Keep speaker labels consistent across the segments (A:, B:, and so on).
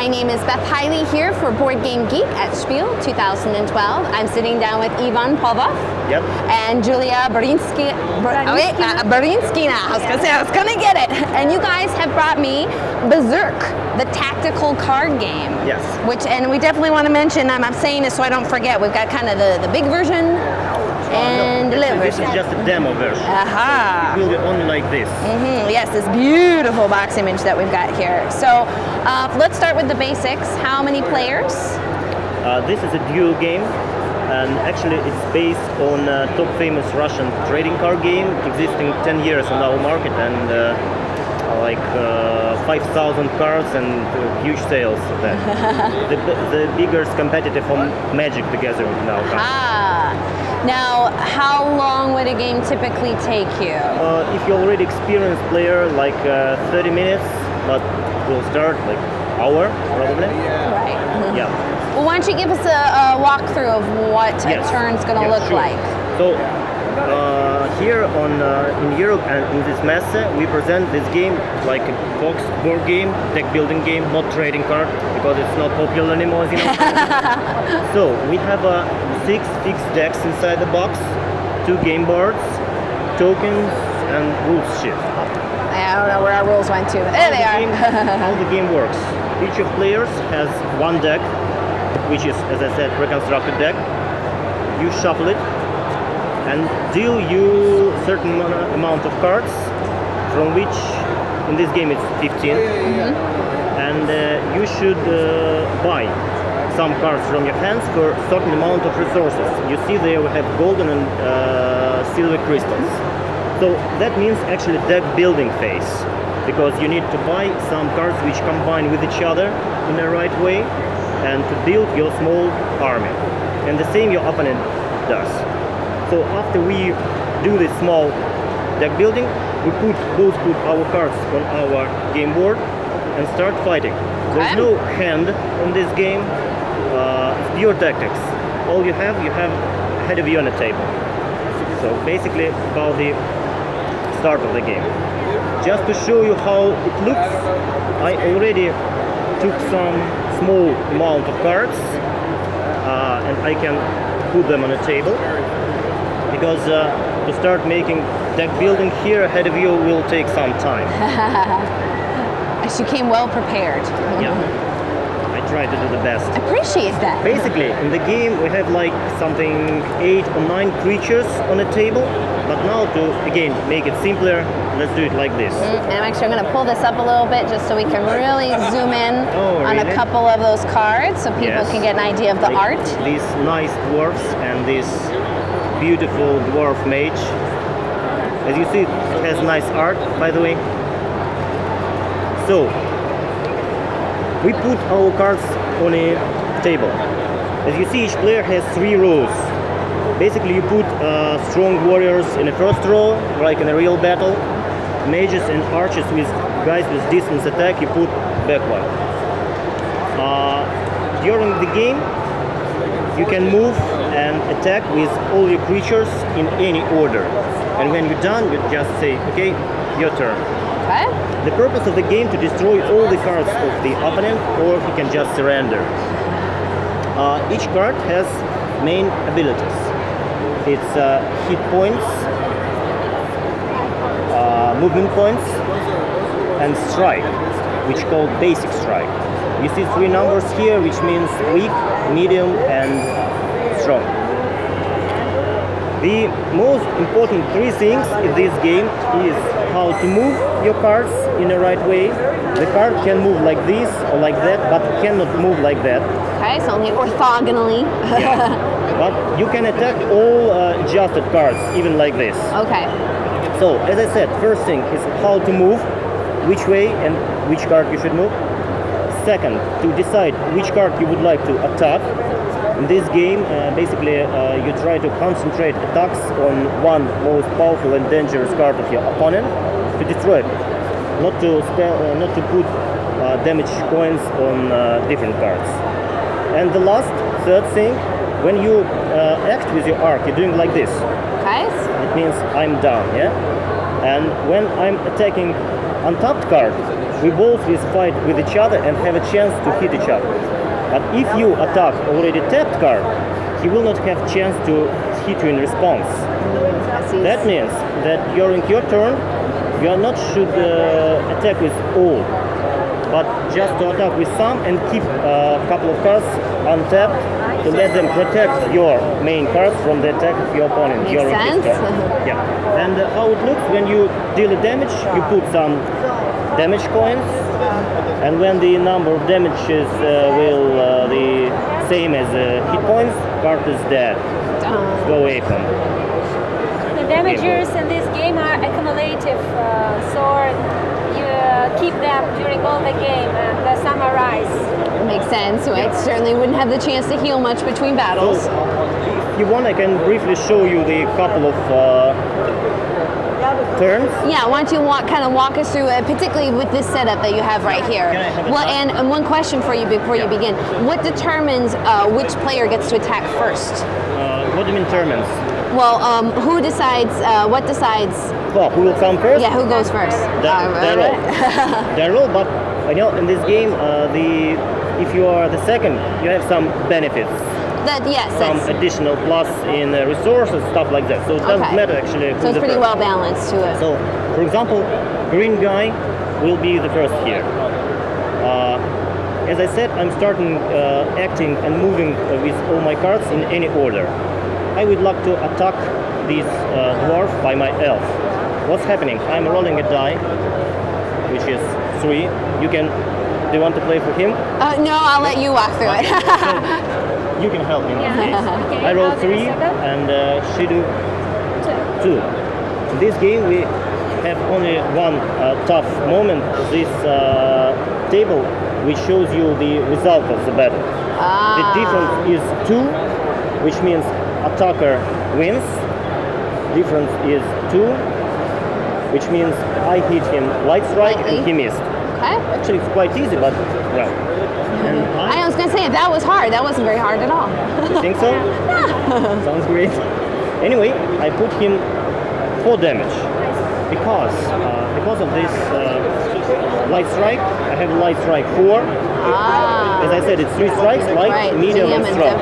A: My name is Beth Hiley here for Board Game Geek at Spiel 2012. I'm sitting down with Ivan Pavlov and Julia Barinskina. I was gonna get it. And you guys have brought me Berserk, the tactical card game.
B: Yes.
A: And we definitely want to mention, I'm saying this so I don't forget, we've got kind of the big version and the little version.
B: This is just a demo version.
A: Aha.
B: It will be only like this.
A: Yes, this beautiful box image that we've got here. So let's start with the basics. How many players?
B: This is a duo game, and actually it's based on a top famous Russian trading card game existing 10 years on our market, and 5,000 cards and huge sales of that. the biggest competitor from Magic together with now.
A: Now, how long would a game typically take you?
B: If you're already experienced player, like 30 minutes, but we'll start like hour probably.
A: Right.
B: Yeah.
A: Well, why don't you give us a walkthrough of what a turn's going to look like?
B: So here in Europe and in this messe, we present this game like a boxed board game, deck building game, not trading card, because it's not popular anymore, as you know. So we have 6 fixed decks inside the box, 2 game boards, tokens, and rules sheet.
A: I don't know where our rules went to, but there they are.
B: How the game works. Each of players has 1 deck, which is, as I said, reconstructed deck. You shuffle it and deal you certain amount of cards, from which in this game it's 15. And you should buy some cards from your hands for a certain amount of resources. You see there we have golden and silver crystals. So that means actually deck building phase, because you need to buy some cards which combine with each other in the right way and to build your small army. And the same your opponent does. So after we do this small deck building, we put our cards on our game board and start fighting. There's no hand on this game. It's pure tactics. All you have ahead of you on the table. So basically about the start of the game. Just to show you how it looks, I already took some small amount of cards and I can put them on a table, because to start making deck building here ahead of you will take some time.
A: As you came well prepared.
B: Yeah, I try to do the best.
A: I appreciate that.
B: Basically, in the game we have like something 8 or 9 creatures on a table, but now to again make it simpler, let's do it like this.
A: And I'm going to pull this up a little bit just so we can really zoom in on a couple of those cards so people can get an idea of the art.
B: These nice dwarfs and this beautiful dwarf mage. As you see, it has nice art, by the way. So we put our cards on a table. As you see, each player has 3 rows. Basically, you put strong warriors in the first row, like in a real battle. Mages and archers with guys with distance attack, you put backward. During the game, you can move and attack with all your creatures in any order. And when you're done, you just say, okay, your turn.
A: Okay.
B: The purpose of the game to destroy all the cards of the opponent, or he can just surrender. Each card has main abilities. It's hit points, movement points, and strike, which is called basic strike. You see 3 numbers here, which means weak, medium, and strong. The most important 3 things in this game is how to move your cards in the right way. The card can move like this or like that, but cannot move like that.
A: Okay, so only orthogonally.
B: But you can attack all adjusted cards, even like this.
A: Okay.
B: So, as I said, first thing is how to move, which way and which card you should move. Second, to decide which card you would like to attack. In this game, basically, you try to concentrate attacks on one most powerful and dangerous card of your opponent to destroy it, not to put damage coins on different cards. And the third thing, when you act with your arc, you're doing like this.
A: Okay.
B: It means I'm down, yeah? And when I'm attacking untapped card, we both will fight with each other and have a chance to hit each other. But if you attack already tapped card, he will not have chance to hit you in response. That means that during your turn, you are not should attack with all, but just to attack with some and keep a couple of cards untapped to let them protect your main cards from the attack of your opponent.
A: Makes sense.
B: Yeah. And how it looks when you deal a damage, you put some damage coins, and when the number of damages will the same as hit points, card is dead. Go away from.
C: The damagers in this game are accumulative, so you keep them during all the game and summarize.
A: Makes sense. So it certainly wouldn't have the chance to heal much between battles.
B: So, if you want, I can briefly show you the couple of turns.
A: Yeah, why don't you kind of walk us through it, particularly with this setup that you have right here.
B: Can I have
A: Well, and one question for you before you begin. What determines which player gets to attack first?
B: What do you mean determines?
A: Well, who decides, what decides?
B: Well, who will come first?
A: Yeah, who goes first?
B: Their role. Their role, but I know in this game, if you are the second, you have some benefits.
A: Yes.
B: Some additional plus in resources, stuff like that. So it doesn't matter actually.
A: So it's pretty well balanced to it.
B: So, for example, green guy will be the first here. As I said, I'm starting acting and moving with all my cards in any order. I would like to attack this dwarf by my elf. What's happening? I'm rolling a die, which is 3. Do you want to play for him?
A: No, I'll let you walk through it.
B: You can help me.
C: Okay,
B: I roll 3 and she do 2. In this game we have only one tough moment, this table which shows you the result of the battle. The difference is 2, which means attacker wins. Difference is 2, which means I hit him light strike and he missed.
A: Okay.
B: Actually it's quite easy, but well. And
A: I was going to say, that was hard. That wasn't very hard at all.
B: You think so? Sounds great. Anyway, I put him 4 damage because of this light strike. I have light strike 4. As I said, it's 3 strikes: light, medium, and strong.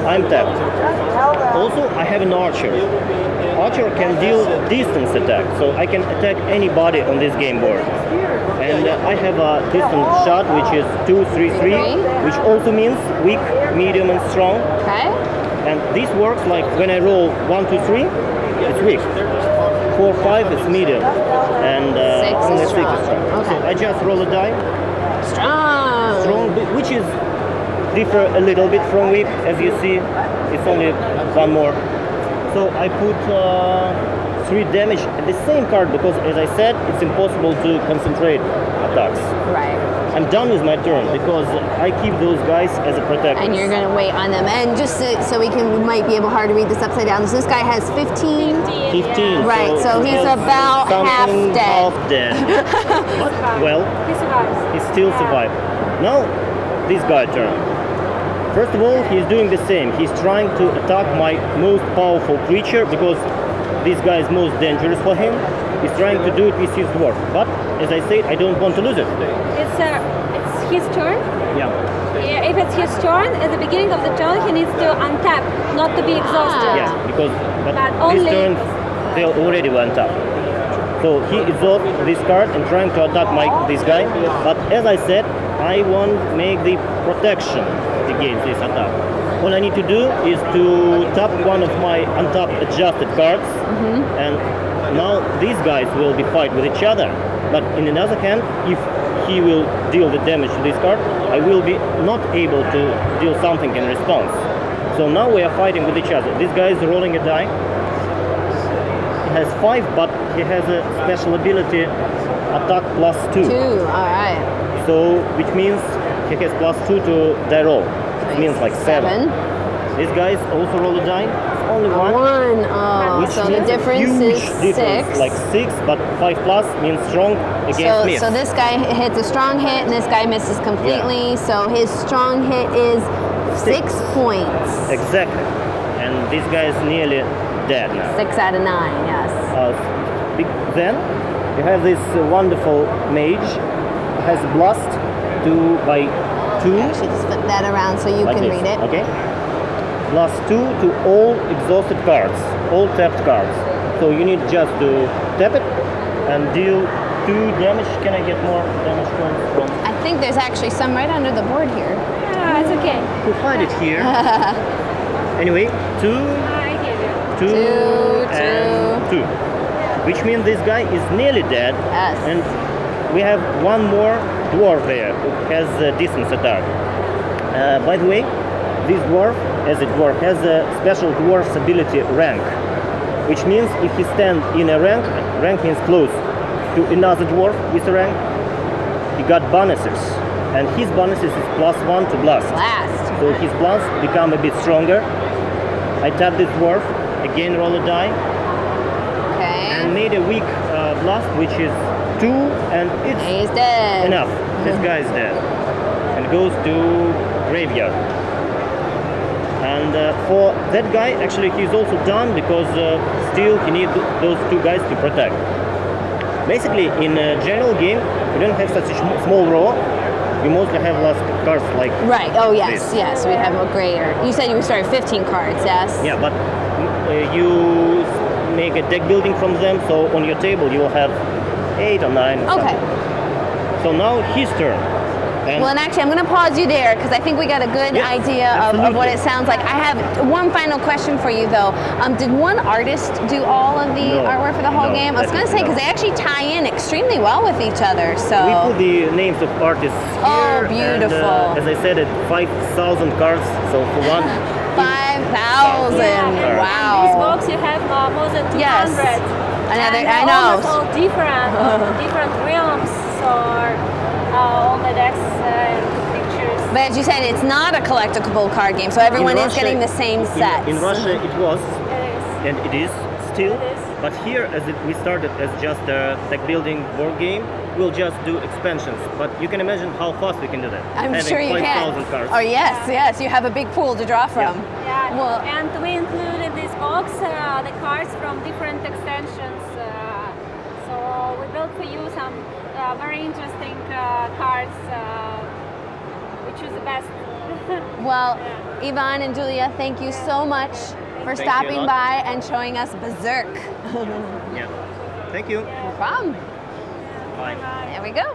B: I'm tapped. Also, I have an archer. Archer can deal distance attack, so I can attack anybody on this game board. And I have a distance shot, which is 2, 3, 3, which also means weak, medium, and strong.
A: Okay.
B: And this works like when I roll 1, 2, 3, it's weak. 4, 5 is medium, and
A: 6 is strong. Okay.
B: So I just roll a die.
A: Strong,
B: which is differ a little bit from weak, as you see. It's only one more. So I put 3 damage at the same card because, as I said, it's impossible to concentrate attacks.
A: Right.
B: I'm done with my turn because I keep those guys as a protector.
A: And you're going to wait on them. And just so we might be able hard to read this upside down. So this guy has 15.
B: 15.
A: Right. So he's about half dead.
B: Half dead. Well,
C: He survives.
B: he still survived. Now, this guy turn. First of all, he's doing the same. He's trying to attack my most powerful creature because this guy is most dangerous for him. He's trying to do it with his dwarf. But, as I said, I don't want to lose it.
C: It's his turn.
B: Yeah.
C: If it's his turn, at the beginning of the turn, he needs to untap, not to be exhausted.
B: Yeah, because
C: But
B: this
C: only-
B: turn, they already went up. So he absorbed this card and trying to attack this guy. But as I said, I won't make the protection against this attack. All I need to do is to tap one of my untapped adjusted cards, and now these guys will be fight with each other. But in another hand, if he will deal the damage to this card, I will be not able to deal something in response. So now we are fighting with each other. This guy is rolling a die. He has 5, but he has a special ability, attack plus 2.
A: 2. All right.
B: So, which means he has plus 2 to die roll. It means like 7. This guy's also roll a die. It's only 1.
A: 1. Oh,
B: Which
A: so the
B: means a
A: difference
B: huge
A: is
B: difference,
A: 6.
B: like 6, but 5 plus means strong against me.
A: So this guy hits a strong hit, and this guy misses completely. So his strong hit is 6 points.
B: Exactly. And this guy is nearly dead now.
A: 6 out of 9. Yes.
B: Then you have this wonderful mage, has blast 2 by 2.
A: Actually, just flip that around so you
B: like
A: can
B: this,
A: read it.
B: Okay. Plus 2 to all exhausted cards, all tapped cards. So you need just to tap it and deal 2 damage. Can I get more damage points from?
A: I think there's actually some right under the board here.
C: Ah, it's okay.
B: We'll hide it here. Anyway, 2,
C: I give you.
B: 2, and 2. Which means this guy is nearly dead.
A: Yes.
B: And we have one more dwarf there who has a distance attack. By the way, this dwarf, as a dwarf, has a special dwarf's ability rank. Which means if he stands in a rank means close to another dwarf with a rank, he got bonuses. And his bonuses is +1 to blast.
A: Blast.
B: So his blasts become a bit stronger. I tap this dwarf, again roll a die,
A: Okay.
B: and made a weak blast, which is 2, and it's
A: He's dead.
B: enough. This guy is dead. And goes to graveyard. And for that guy, actually he's also done because still he needs those 2 guys to protect. Basically, in a general game, we don't have such a small row. We mostly have last cards like
A: Right. Oh, yes.
B: this.
A: Yes. We have a greater. You said you started 15 cards. Yes.
B: Yeah, but you make a deck building from them, so on your table you will have 8 or 9. Or
A: Okay.
B: something. So now his turn. And
A: Well, and actually, I'm going to pause you there because I think we got a good
B: Yeah,
A: idea of what
B: absolutely.
A: it sounds like. I have one final question for you, though. Did one artist do all of the
B: No,
A: artwork for the whole
B: no,
A: game? I was going to say because they actually tie in extremely well with each other. So.
B: we put the names of artists here.
A: Oh, beautiful.
B: And, as I said, at 5,000 cards. So for one,
A: 5,000.
C: Yeah, and in this
A: Wow.
C: box you have more than 200.
A: Yes. Another.
C: And
A: I
C: they're
A: know.
C: almost all different, different realms or all the decks and pictures.
A: But as you said, it's not a collectible card game, so everyone is
B: Russia-
A: getting the same sets.
B: In Russia it was,
C: It is.
B: and it is still.
C: It is.
B: But here, we started as just a deck building board game, we'll just do expansions. But you can imagine how fast we can do that.
A: I'm
B: Having
A: sure you can.
B: 5,000 cards.
A: Oh yes, yes. You have a big pool to draw from.
C: Yeah,
A: Well-
C: and we include in this box the cards from different extensions. So we built for you some very interesting cards. We choose the best.
A: Well, Ivan and Julia, thank you so much for
B: Thank you a
A: stopping
B: lot.
A: by and showing us Berserk.
B: Yeah. Thank you.
A: No problem.
B: Bye.
A: There we go.